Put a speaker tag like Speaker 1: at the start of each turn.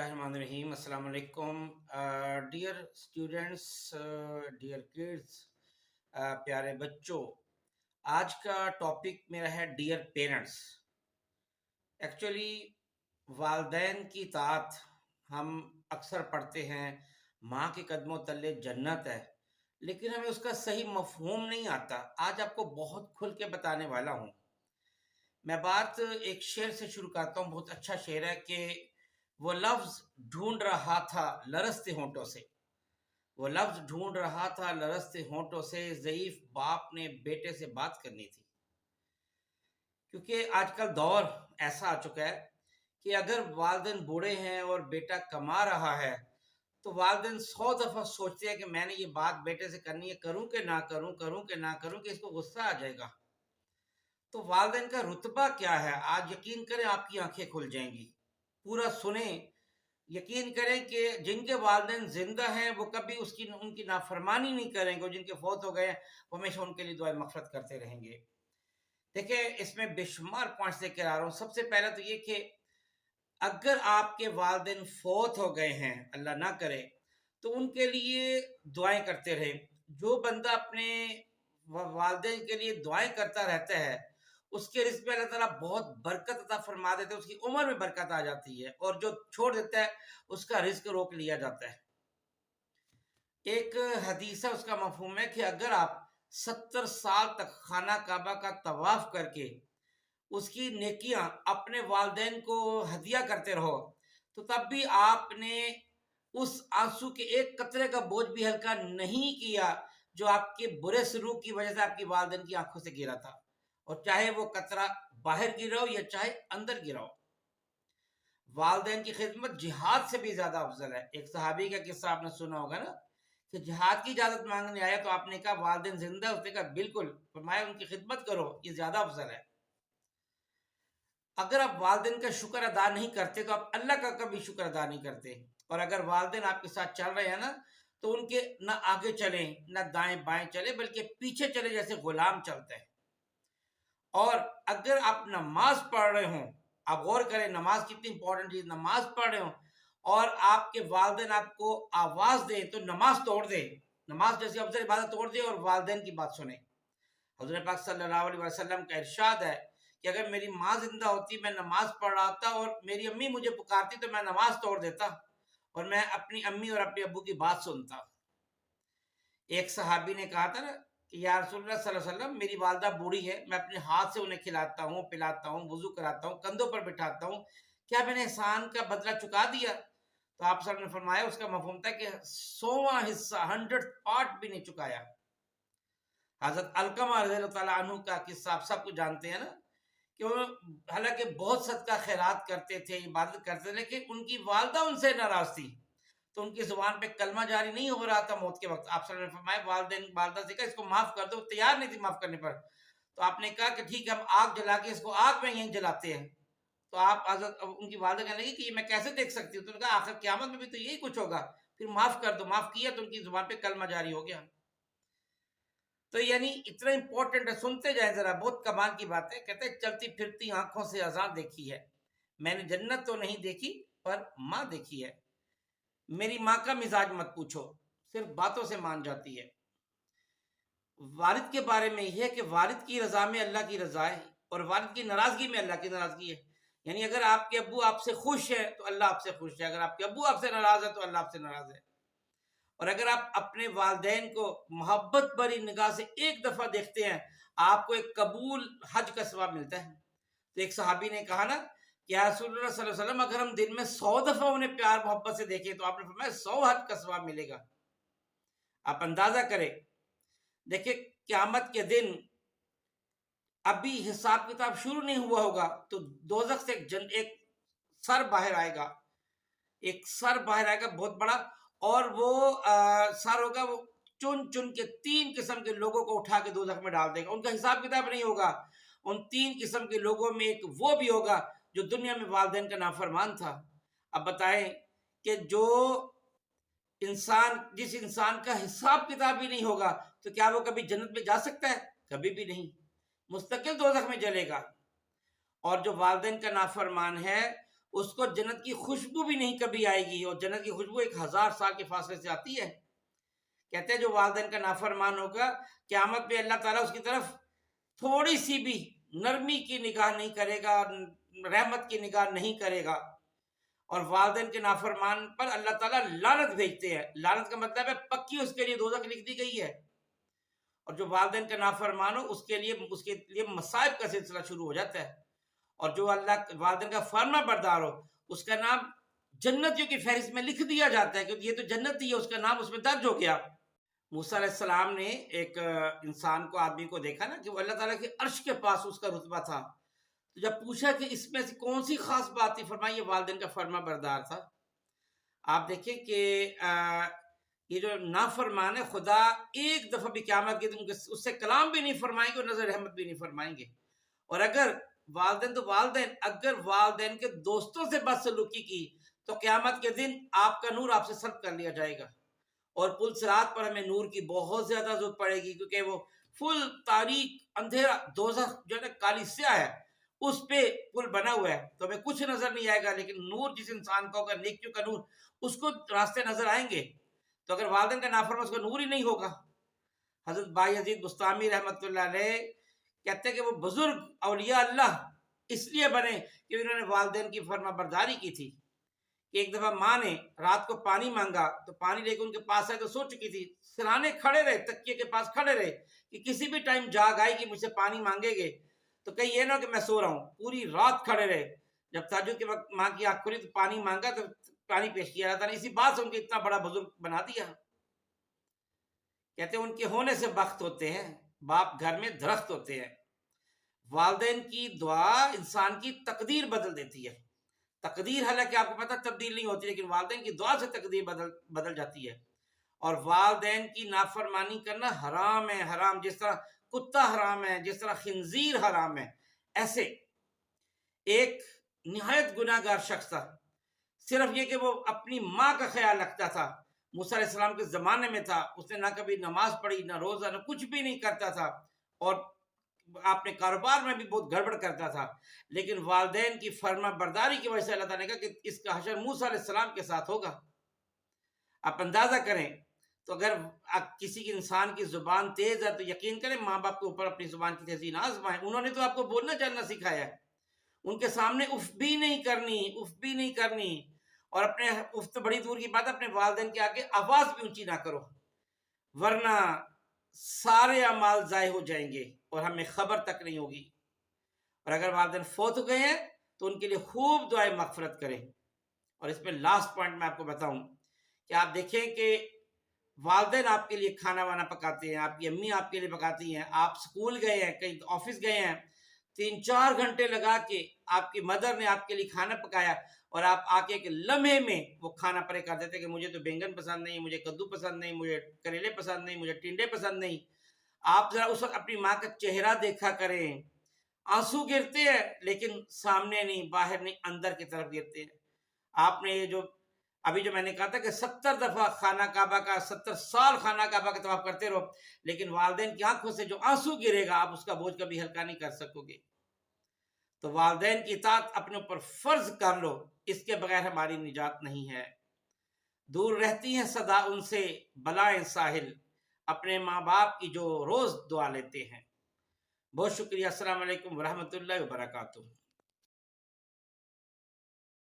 Speaker 1: बिस्मिल्लाहिर्रहमानिर्रहीम। अस्सलाम वालेकुम। डियर स्टूडेंट्स, डियर किड्स, प्यारे बच्चों, आज का टॉपिक मेरा है डियर पेरेंट्स। एक्चुअली वालदैन की तात हम अक्सर पढ़ते हैं, माँ के कदमों तले जन्नत है, लेकिन हमें उसका सही मफहूम नहीं आता। आज आपको बहुत खुल के बताने वाला हूँ। मैं बात एक शेर से शुरू करता हूँ, बहुत अच्छा शेर है कि वो लफ्ज ढूंढ रहा था लरसते होंठों से। वो लफ्ज ढूंढ रहा था लरसते होंठों से, ज़ईफ बाप ने बेटे से बात करनी थी। क्योंकि आजकल दौर ऐसा आ चुका है कि अगर वालिदैन बूढ़े हैं और बेटा कमा रहा है तो वालिदैन 100 दफ़ा सोचते हैं कि मैंने ये बात बेटे से करनी है, करूं कि ना करूं, करूं कि ना करूं, कि इसको गुस्सा आ जाएगा। तो वालिदैन का रुतबा क्या है, आज यकीन करें आपकी आंखें खुल जाएंगी। पूरा सुने, यकीन करें कि जिनके वालिदैन जिंदा हैं वो कभी उसकी उनकी नाफरमानी नहीं करेंगे, और जिनके फौत हो गए हैं वो हमेशा उनके लिए दुआ मग़फ़िरत करते रहेंगे। देखिए, इसमें बेशुमार पॉइंट्स लेकर आ रहा हूँ। सबसे पहले तो ये कि अगर आपके वालिदैन फौत हो गए हैं, अल्लाह ना करे, तो उनके लिए दुआएं करते रहे। जो बंदा अपने वालिदैन के लिए दुआएं करता रहता है उसके रिज़्क़ में अल्लाह ताला बहुत बरकत अता फरमा देते हैं, उसकी उम्र में बरकत आ जाती है, और जो छोड़ देता है उसका रिज़्क़ रोक लिया जाता है। एक हदीस है, उसका मफहूम है कि अगर आप 70 साल तक खाना काबा का तवाफ करके उसकी नेकियां अपने वालिदैन को हदिया करते रहो, तो तब भी आपने उस आंसू के एक कतरे का बोझ भी हल्का नहीं किया जो आपके बुरे सलूक की वजह से आपकी वालिदैन की आंखों से गिरा था, और चाहे वो कतरा बाहर गिरा हो या चाहे अंदर गिरा हो। वालिदैन की खिदमत जिहाद से भी ज्यादा अफजल है। एक सहाबी का किस्सा आपने सुना होगा ना, कि जिहाद की इजाजत मांगने आया तो आपने कहा वालिदैन जिंदा है, उसने कहा बिल्कुल, फरमाया उनकी खिदमत करो, ये ज्यादा अफजल है। अगर आप वालिदैन का शुक्र अदा नहीं करते तो आप अल्लाह का कभी शुक्र अदा नहीं करते। और अगर वालिदैन आपके साथ चल रहे हैं ना, तो उनके ना आगे चले ना दाएं बाएं चले, बल्कि पीछे चले जैसे गुलाम चलते हैं। और अगर आप नमाज पढ़ रहे हो, आप गौर करें नमाज कितनी इंपॉर्टेंट चीज, नमाज पढ़ रहे हो और आपके वालिदैन आपको आवाज दें तो नमाज तोड़ दे, नमाज जैसी अफजल इबादत तोड़ दे और वालिदैन की बात सुने। हज़रत पाक सल्लल्लाहु अलैहि वसल्लम का इरशाद है कि अगर मेरी माँ जिंदा होती, मैं नमाज पढ़ रहा था और मेरी अम्मी मुझे पुकारती, तो मैं नमाज तोड़ देता और मैं अपनी अम्मी और अपने अब्बू की बात सुनता। एक सहाबी ने कहा था ना कि या रसूलुल्लाह सल्लल्लाहु अलैहि वसल्लम, मेरी वालदा बूढ़ी है, मैं अपने हाथ से उन्हें खिलाता हूँ, पिलाता हूँ, वुजू कराता हूँ, कंधों पर बिठाता हूँ, क्या मैंने एहसान का बदला चुका दिया? तो आप सब ने फरमाया, उसका मफहूम था कि 100वां हिस्सा, 100th पार्ट भी नहीं चुकाया। हजरत अलकमा रज़ियल्लाहु ताला अन्हु का किस्सा आप सब कुछ जानते हैं ना, कि वो हालांकि बहुत सदका खैरात करते थे, इबादत करते थे, लेकिन उनकी वालदा उनसे नाराज थी, तो उनकी जुबान पे कलमा जारी नहीं हो रहा था मौत के वक्त। आप ने फरमाया, वालिदैन वालदा से कहा इसको माफ कर दो, तैयार नहीं थी माफ करने पर। तो आपने कहा कि ठीक है, हम आग जला के इसको आग में यहीं जलाते हैं। तो आप हजरत उनकी वालदा कहने लगी कि ये मैं कैसे देख सकती हूँ? तो उन्होंने कहा आखिर क़यामत में भी तो यही कुछ होगा, फिर माफ कर दो। माफ किया तो उनकी जुबान पे कलमा जारी हो गया। तो यानी इतना इंपॉर्टेंट है, सुनते जाए जरा, बहुत कमाल की बात है। कहते हैं चलती फिरती आंखों से अजान देखी है, मैंने जन्नत तो नहीं देखी पर माँ देखी है। मेरी माँ का मिजाज मत पूछो, सिर्फ बातों से मान जाती है। वालिद के बारे में यह है कि वालिद की रजा में अल्लाह की रजा है, और वालिद की नाराजगी में अल्लाह की नाराजगी है। यानी अगर आपके अब्बू आपसे खुश है तो अल्लाह आपसे खुश है, अगर आपके अब्बू आपसे नाराज है तो अल्लाह आपसे नाराज है। और अगर आप अपने वालिदैन को मोहब्बत भरी निगाह से एक दफा देखते हैं, आपको एक कबूल हज का सवाब मिलता है। तो एक सहाबी ने कहा ना कि या रसूलुल्लाह सल्लल्लाहु अलैहि वसल्लम, अगर हम दिन में 100 दफा उन्हें प्यार मोहब्बत से देखें तो आपने फरमाया 100 हज का सवाब मिलेगा। आप अंदाजा करें, देखिए क़यामत के दिन अभी हिसाब किताब शुरू नहीं हुआ होगा तो दोजख से एक सर बाहर आएगा, एक सर बाहर आएगा बहुत बड़ा, और वो सर होगा, वो चुन चुन के 3 किस्म के लोगों को उठा के दोजख में डाल देगा। उनका हिसाब किताब नहीं होगा। उन 3 किस्म के लोगों में एक वो भी होगा जो दुनिया में वालिदैन का नाफरमान था। अब बताएं कि जो इंसान, जिस इंसान का हिसाब किताब ही नहीं होगा, तो क्या वो कभी जन्नत में जा सकता है? कभी भी नहीं, मुस्तकिल दोजख में जलेगा। और जो वालिदैन का नाफरमान है اس کو جنت کی خوشبو بھی نہیں کبھی آئے گی، اور جنت کی خوشبو 1000 سال کے فاصلے سے آتی ہے۔ کہتے ہیں جو والدین کا نافرمان ہوگا قیامت میں اللہ تعالیٰ اس کی طرف تھوڑی سی بھی نرمی کی نگاہ نہیں کرے گا، رحمت کی نگاہ نہیں کرے گا، اور والدین کے نافرمان پر اللہ تعالیٰ لعنت بھیجتے ہیں۔ لعنت کا مطلب ہے پکی اس کے لیے دوزخ لکھ دی گئی ہے، اور جو والدین کا نافرمان ہو اس کے لیے مصائب کا سلسلہ شروع ہو جاتا ہے، اور جو اللہ والدین کا فرما بردار ہو اس کا نام جنتیوں کی فہرست میں لکھ دیا جاتا ہے، کیونکہ یہ تو جنتی ہے، اس کا نام اس میں درج ہو گیا۔ موسیٰ علیہ السلام نے ایک انسان کو، آدمی کو دیکھا نا کہ وہ اللہ تعالیٰ کے عرش کے پاس اس کا رتبہ تھا، تو جب پوچھا کہ اس میں سے کون سی خاص بات تھی، فرمایا یہ والدین کا فرما بردار تھا۔ آپ دیکھیں کہ یہ جو نافرمان ہے خدا ایک دفعہ بھی قیامت کے دن اس سے کلام بھی نہیں فرمائیں گے اور نظر رحمت بھی نہیں فرمائیں گے۔ اور اگر والدین تو والدین، اگر والدین کے دوستوں سے بدسلوکی کی تو قیامت کے دن آپ کا نور آپ سے سلب کر لیا جائے گا، اور پل صراط پر ہمیں نور کی بہت زیادہ ضرورت پڑے گی، کیونکہ وہ فل تاریک اندھیرا دوزخ جو ہے نا کالی سیاہ ہے، اس پہ پل بنا ہوا ہے، تو ہمیں کچھ نظر نہیں آئے گا، لیکن نور جس انسان کا ہوگا، نیکیوں کا نور، اس کو راستے نظر آئیں گے۔ تو اگر والدین کا نافرمان اس کا نور ہی نہیں ہوگا۔ حضرت بایزید بستامی رحمۃ اللہ علیہ کہتے ہیں کہ وہ بزرگ اولیاء اللہ اس لیے بنے کہ انہوں نے والدین کی فرما برداری کی تھی، کہ ایک دفعہ ماں نے رات کو پانی مانگا تو پانی لے کے ان کے پاس آئے تو سو چکی تھی، سرانے کھڑے رہے، تکیے کے پاس کھڑے رہے کہ کسی بھی ٹائم جاگ آئے گی مجھ سے پانی مانگے گے، تو کہیں یہ نہ کہ میں سو رہا ہوں، پوری رات کھڑے رہے۔ جب تہجد کے وقت ماں کی آنکھ کھلی تو پانی مانگا تو پانی پیش کیا جاتا ہے، اسی بات سے ان کو اتنا بڑا بزرگ بنا دیا۔ کہتے ہیں ان کے ہونے سے بخت ہوتے ہیں، باپ گھر میں درخت ہوتے ہیں۔ والدین کی دعا انسان کی تقدیر بدل دیتی ہے۔ تقدیر حالانکہ آپ کو پتہ تبدیل نہیں ہوتی، لیکن والدین کی دعا سے تقدیر بدل جاتی ہے۔ اور والدین کی نافرمانی کرنا حرام ہے، حرام، جس طرح کتا حرام ہے، جس طرح خنزیر حرام ہے، ایسے ایک نہایت گناہ گار شخص تھا، صرف یہ کہ وہ اپنی ماں کا خیال رکھتا تھا، موسیٰ علیہ السلام کے زمانے میں تھا، اس نے نہ کبھی نماز پڑھی، نہ روزہ، نہ کچھ بھی نہیں کرتا تھا، اور اپنے کاروبار میں بھی بہت گڑبڑ کرتا تھا، لیکن والدین کی فرما برداری کی وجہ سے اللہ تعالیٰ نے کہا کہ اس کا حشر موسیٰ علیہ السلام کے ساتھ ہوگا۔ آپ اندازہ کریں تو اگر کسی کی انسان کی زبان تیز ہے تو یقین کریں ماں باپ کے اوپر اپنی زبان کی تیزی نہ آزمائیں، انہوں نے تو آپ کو بولنا چلنا سکھایا ہے، ان کے سامنے اف بھی نہیں کرنی، اف بھی نہیں کرنی، اور اپنے اف تو بڑی دور کی بات ہے، اپنے والدین کے آگے آواز بھی اونچی نہ کرو، ورنہ سارے اعمال ضائع ہو جائیں گے اور ہمیں خبر تک نہیں ہوگی۔ اور اگر والدین فوت ہو گئے ہیں تو ان کے لیے خوب دعائیں مغفرت کریں۔ اور اس میں لاسٹ پوائنٹ میں آپ کو بتاؤں کہ آپ دیکھیں کہ والدین آپ کے لیے کھانا وانا پکاتے ہیں، آپ کی امی آپ کے لیے پکاتی ہیں، آپ سکول گئے ہیں، کہیں آفس گئے ہیں، 3-4 گھنٹے لگا کے آپ کی مدر نے آپ کے لیے کھانا پکایا، اور آپ آ کے ایک لمحے میں وہ کھانا پرے کر دیتے کہ مجھے تو بینگن پسند نہیں، مجھے کدو پسند نہیں، مجھے کریلے پسند نہیں، مجھے ٹنڈے پسند نہیں۔ آپ ذرا اس وقت اپنی ماں کا چہرہ دیکھا کریں، آنسو گرتے ہیں لیکن سامنے نہیں، باہر نہیں، اندر کی طرف گرتے ہیں۔ آپ نے یہ جو ابھی جو میں نے کہا تھا کہ 70 دفعہ خانہ کعبہ کا 70 سال خانہ کعبہ کا طواف کرتے رہو، لیکن والدین کی آنکھوں سے جو آنسو گرے گا آپ اس کا بوجھ کبھی ہلکا نہیں کر سکو گے۔ تو والدین کی اطاعت اپنے اوپر فرض کر لو، اس کے بغیر ہماری نجات نہیں ہے۔ دور رہتی ہیں صدا ان سے بلائیں ساحل، اپنے ماں باپ کی جو روز دعا لیتے ہیں۔ بہت شکریہ، السلام علیکم ورحمۃ اللہ وبرکاتہ۔